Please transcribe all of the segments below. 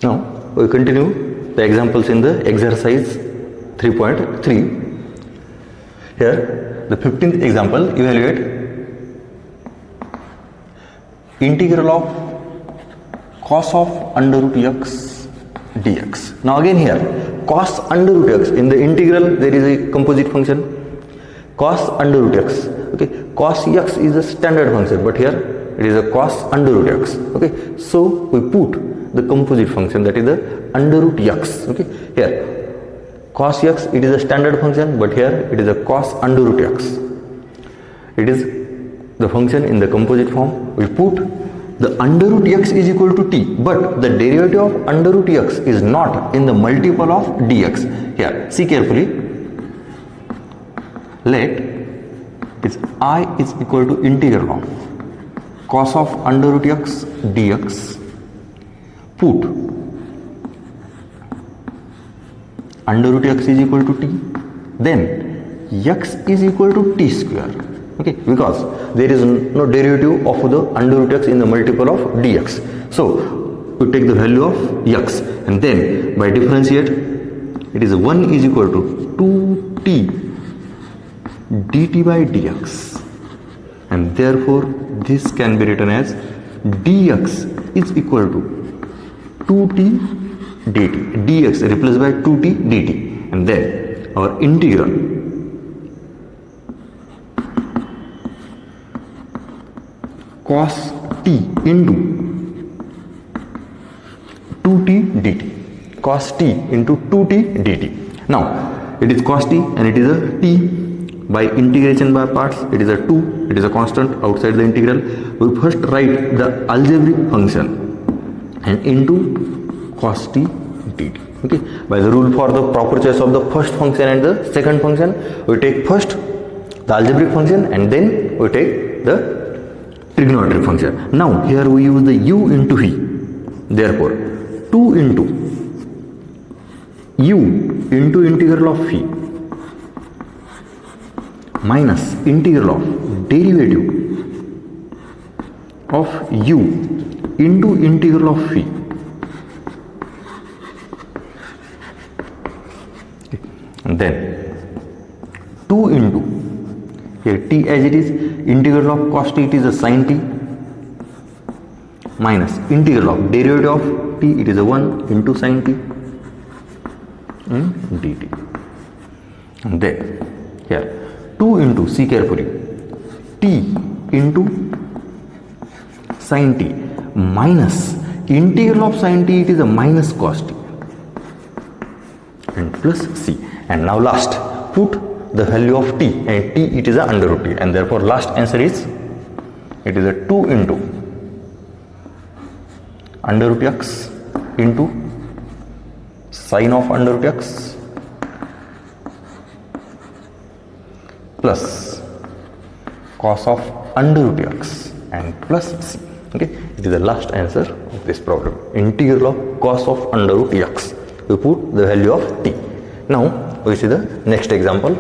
Now we continue the examples in the exercise 3.3. Here the 15th example, evaluate integral of cos of under root x dx. Now again here cos under root x, in the integral there is a composite function cos under root x. Okay, cos x is a standard function, but here it is a cos under root x. Okay, so we put the composite function, that is the under root x. Okay, here cos x, it is a standard function, but here it is a cos under root x. It is the function in the composite form. We put the under root x is equal to t, but the derivative of under root x is not in the multiple of dx. Here see carefully, let is I is equal to integral of cos of under root x dx, put under root x is equal to t, then x is equal to t square. Okay, because there is no derivative of the under root x in the multiple of dx. So we take the value of x and then by differentiate, it is 1 is equal to 2t dt by dx, and therefore this can be written as dx is equal to 2t dt, dx replaced by 2t dt, and then our integral cos t into 2t dt, cos t into 2t dt. Now it is cos t and it is a t. By integration by parts, it is a 2, it is a constant outside the integral. We first write the algebraic function and into cos t dt. Okay, by the rule for the proper choice of the first function and the second function, we take first the algebraic function and then we take the trigonometric function. Now here we use the u into v, therefore 2 into u into integral of v minus integral of derivative of u into integral of v, and then 2 into here t as it is, integral of cos t, it is a sin t, minus integral of derivative of t, it is a 1 into sin t dt, and then here 2 into, see carefully, t into sin t minus integral of sin t, it is a minus cos t, and plus c, and now last put the value of t, and t it is a under root t, and therefore last answer is, it is a 2 into under root x into sine of under root x plus cos of under root x and plus c. Okay, it is the last answer of this problem, integral of cos of under root x. We put the value of t. Now we see the next example.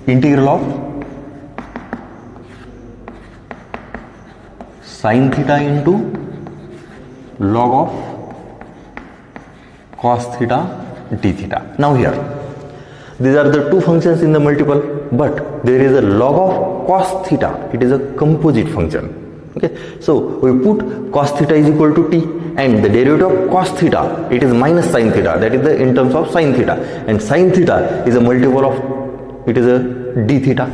Integral of sin theta into log of cos theta d theta. Now here these are the two functions in the multiple, but there is a log of cos theta, it is a composite function. Okay, so we put cos theta is equal to t, and the derivative of cos theta, it is minus sin theta, that is the in terms of sin theta, and sin theta is a multiple of, it is a d theta.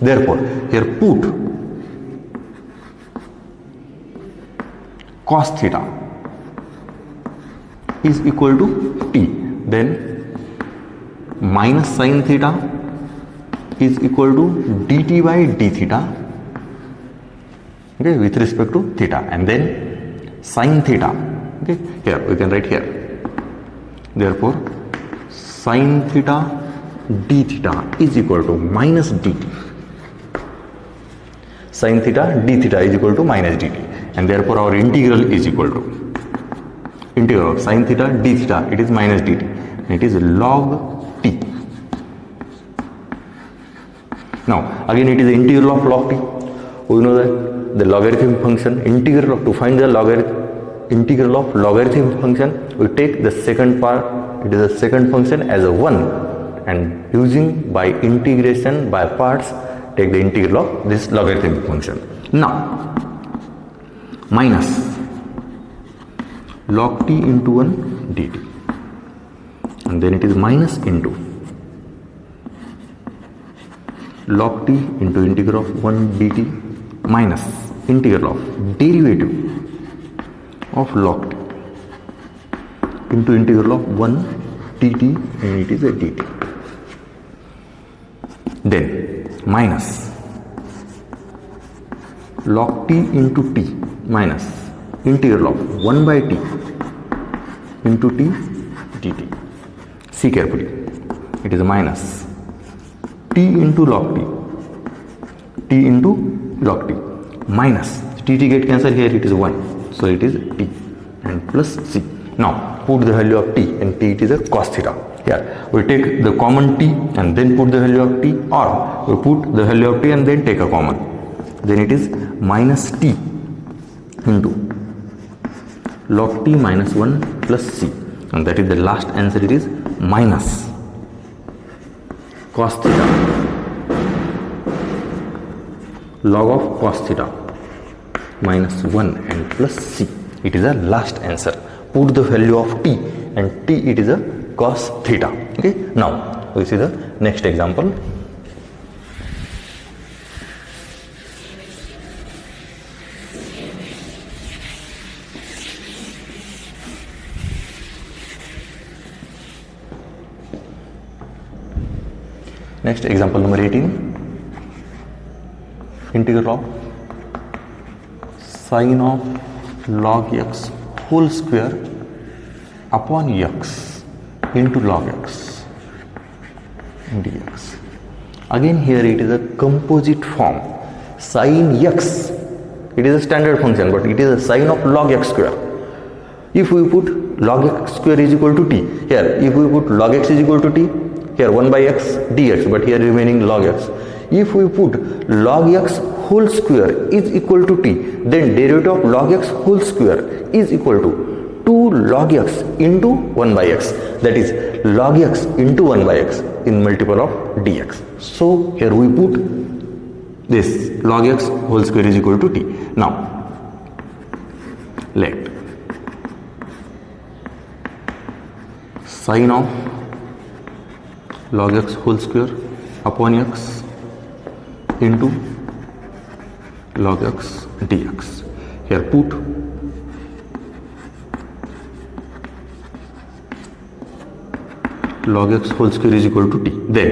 Therefore here put cos theta is equal to t, then minus sin theta is equal to dt by d theta, okay, with respect to theta, and then sin theta. Okay, here we can write here, therefore sin theta d theta is equal to minus dt, sin theta d theta is equal to minus dt, and therefore our integral is equal to integral of sin theta d theta, it is minus dt, and it is log t. Now again it is the integral of log t. We know that the logarithm function integral of, to find the integral of logarithm function, we take the second part, it is the second function as a 1, and using by integration by parts take the integral of this logarithmic function. Now minus log t into 1 dt, and then it is minus into log t into integral of 1 dt minus integral of derivative of log t into integral of 1 dt, and it is a dt. Then minus log t into t minus integral of 1 by t into t dt. See carefully, it is minus t into log t into log t minus dt get cancelled here, it is 1, so it is t, and plus c. Now put the value of t, and t it is a cos theta. Here we take the common t and then put the value of t, or we put the value of t and then take a common, then it is minus t into log t minus 1 plus c, and that is the last answer, it is minus cos theta log of cos theta minus 1 and plus c. It is the last answer. Put the value of t, and t it is a cos theta. Okay, now we see the next example. Next example number 18, integral of sin of log x whole square upon x into log x dx. Again here it is a composite form. Sin x, it is a standard function, but it is a sine of log x square. If we put log x square is equal to t, here if we put log x is equal to t, here 1 by x dx, but here remaining log x. If we put log x whole square is equal to t, then derivative of log x whole square is equal to 2 log x into 1 by x, that is log x into 1 by x in multiple of dx. So here we put this log x whole square is equal to t. Now let sin of log x whole square upon x into log x dx. Here put log x whole square is equal to t. Then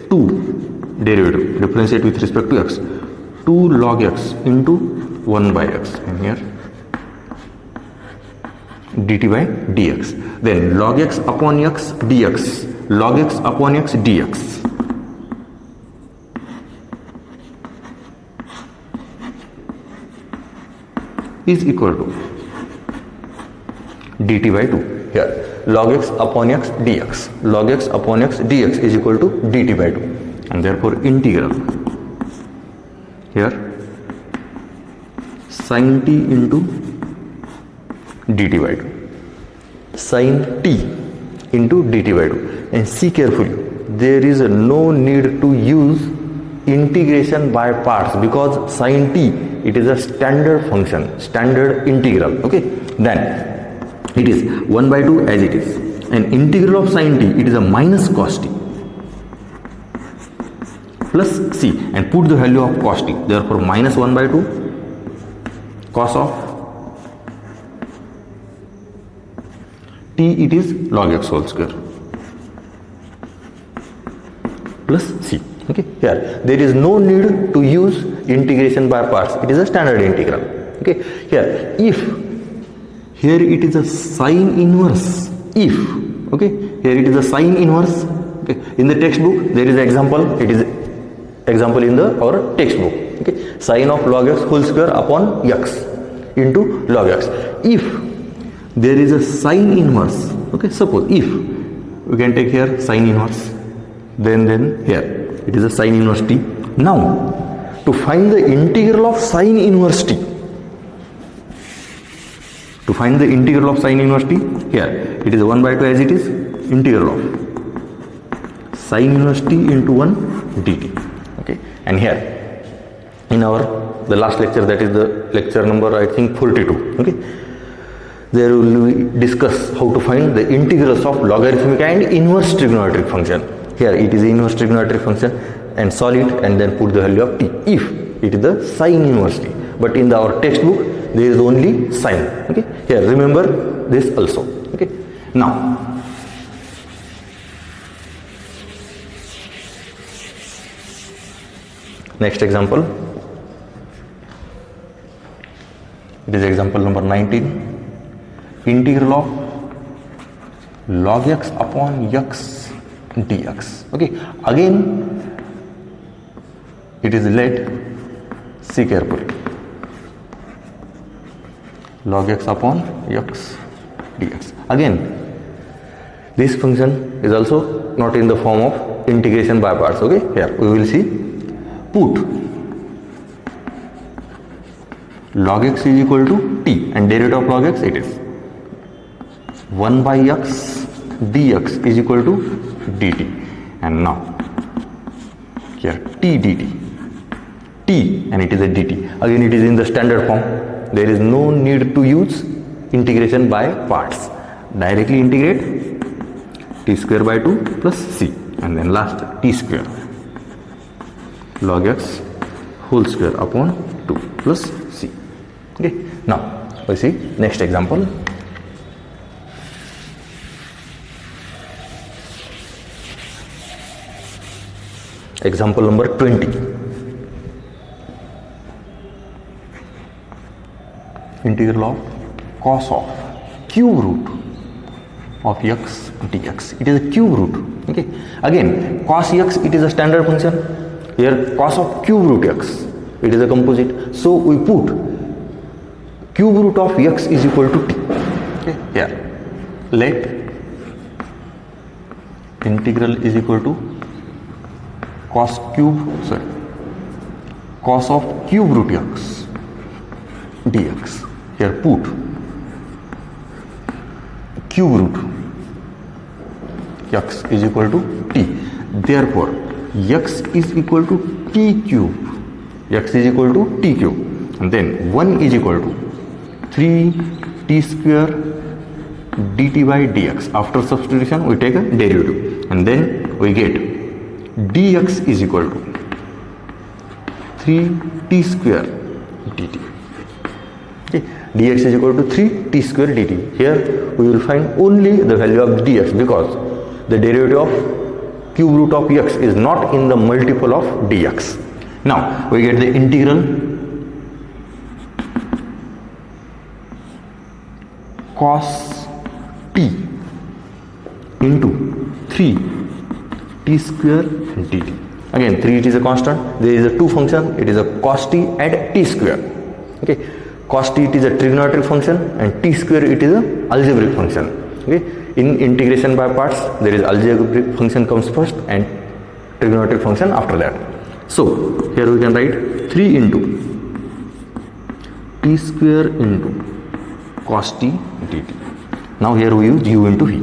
2 derivative, differentiate with respect to x, 2 log x into 1 by x, and here dt by dx. Then log x upon x dx, log x upon x dx is equal to dt by 2. Here log x upon x dx, log x upon x dx is equal to dt by 2, and therefore integral here sin t into dt by 2, sin t into dt by 2. And see carefully, there is no need to use integration by parts, because sin t it is a standard function, standard integral. Okay, then it is 1 by 2 as it is, and integral of sin t it is a minus cos t plus c, and put the value of cos t, therefore minus 1 by 2 cos of t it is log x whole square plus c. Okay, here there is no need to use integration by parts, it is a standard integral. Okay, here if here it is a sine inverse, if okay, here it is a sine inverse. Okay, in the textbook there is an example, it is example in the our textbook. Okay, sine of log x whole square upon x into log x. If there is a sine inverse. Okay, suppose if we can take here sine inverse, then here it is a sine inverse t. Now to find the integral of sine inverse t, to find the integral of sine inverse t, here it is 1 by 2 as it is, integral of sine inverse t into 1 dt. Okay, and here in our the last lecture, that is the lecture number I think 42. Okay, there will we discuss how to find the integrals of logarithmic and inverse trigonometric function. Here it is inverse trigonometric function, and solve it and then put the value of t if it is the sine inverse t. But in our textbook there is only sine. Okay, here remember this also. Okay, now next example, it is example number 19. Integral of log x upon x dx. Okay, again it is let, see carefully, log x upon x dx. Again this function is also not in the form of integration by parts. Okay, here we will see, put log x is equal to t and derivative of log x, it is 1 by x dx is equal to dt, and now here t dt, t and it is a dt. Again it is in the standard form, there is no need to use integration by parts. Directly integrate t square by 2 plus c, and then last t square log x whole square upon 2 plus c. Okay, now we see next example. Example number 20. Integral of cos of cube root of x dx. It is a cube root. Okay, again cos x, it is a standard function. Here cos of cube root x, it is a composite, so we put cube root of x is equal to t. Okay, here let integral is equal to cos of cube root x dx. Here put cube root x is equal to t. Therefore x is equal to t cube. X is equal to t cube, and then 1 is equal to 3 t square dt by dx. After substitution we take a derivative, and then we get dx is equal to 3 t square dt. Okay, dx is equal to 3 t square dt. Here we will find only the value of dx, because the derivative of cube root of x is not in the multiple of dx. Now we get the integral cos t into 3 t square dt. Again 3, it is a constant, there is a two function, it is a cos t and t square. Okay, cos t, it is a trigonometric function, and t square, it is a algebraic function. Okay, in integration by parts there is algebraic function comes first and trigonometric function after that. So here we can write 3 into t square into cos t dt. Now here we use u into v.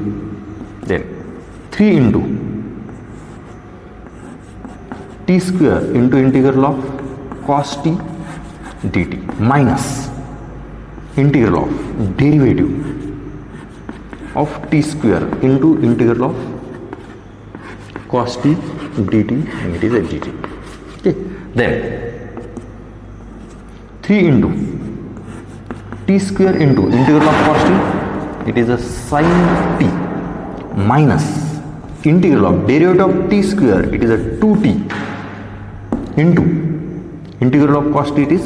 Then 3 into t square into integral of cos t dt minus integral of derivative of t square into integral of cos t dt, and it is a dt. Okay, then 3 into t square into integral of cos t, it is a sin t minus integral of derivative of t square, it is a 2t into integral of cos t, it is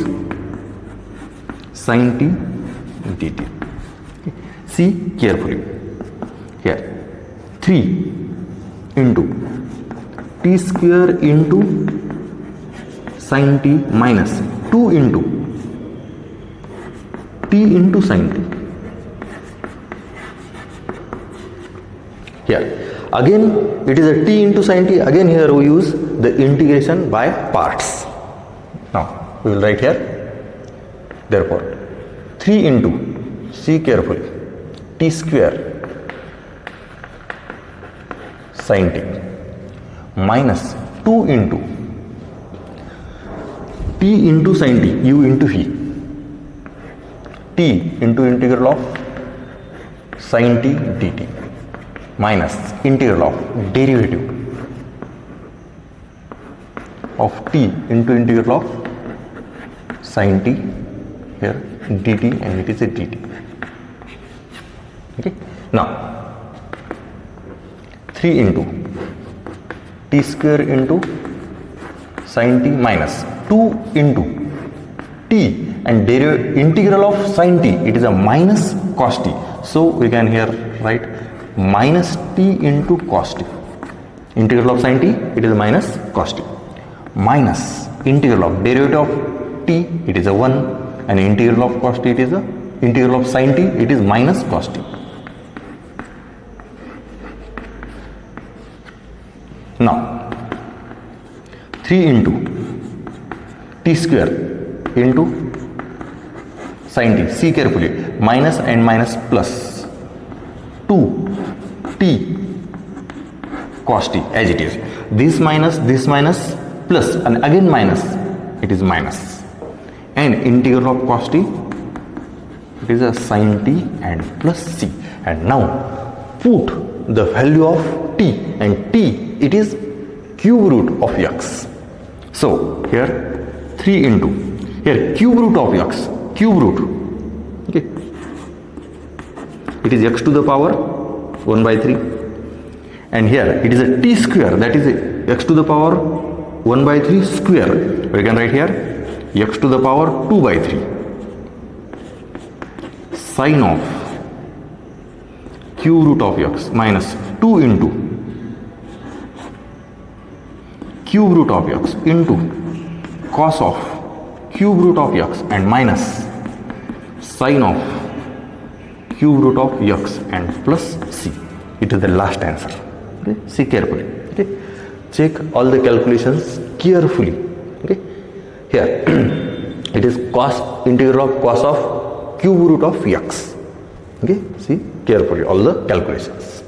sin t dt. Okay, see carefully here, 3 into t square into sin t minus 2 into t into sin t. here. Again it is a t into sin t. Again here we use the integration by parts. Now we will write here, therefore 3 into, see carefully, t square sin t minus 2 into t into sin t, u into v, t into integral of sin t dt minus integral of derivative of t into integral of sin t here dt, and it is a dt. Okay. Now 3 into t square into sin t minus 2 into t, and integral of sin t, it is a minus cos t. So we can here write minus t into cos t. Integral of sin t, it is minus cos t, minus integral of derivative of t, it is a 1, and integral of cos t, it is a integral of sin t, it is minus cos t. Now 3 into t square into sin t, see carefully, minus and minus plus 2 t cos t as it is. This minus plus, and again minus, it is minus, and integral of cos t, it is a sin t and plus c. And now put the value of t, and t, it is cube root of x. So here 3 into, here cube root of x, cube root, okay, it is x to the power 1 by 3, and here it is a t square, that is x to the power 1 by 3 square. We can write here x to the power 2 by 3 sine of cube root of x minus 2 into cube root of x into cos of cube root of x, and minus sine of cube root of x and plus c. It is the last answer. Okay? See carefully. Okay? Check all the calculations carefully. Okay? Here it is cos, integral of cos of cube root of x. Okay? See carefully all the calculations.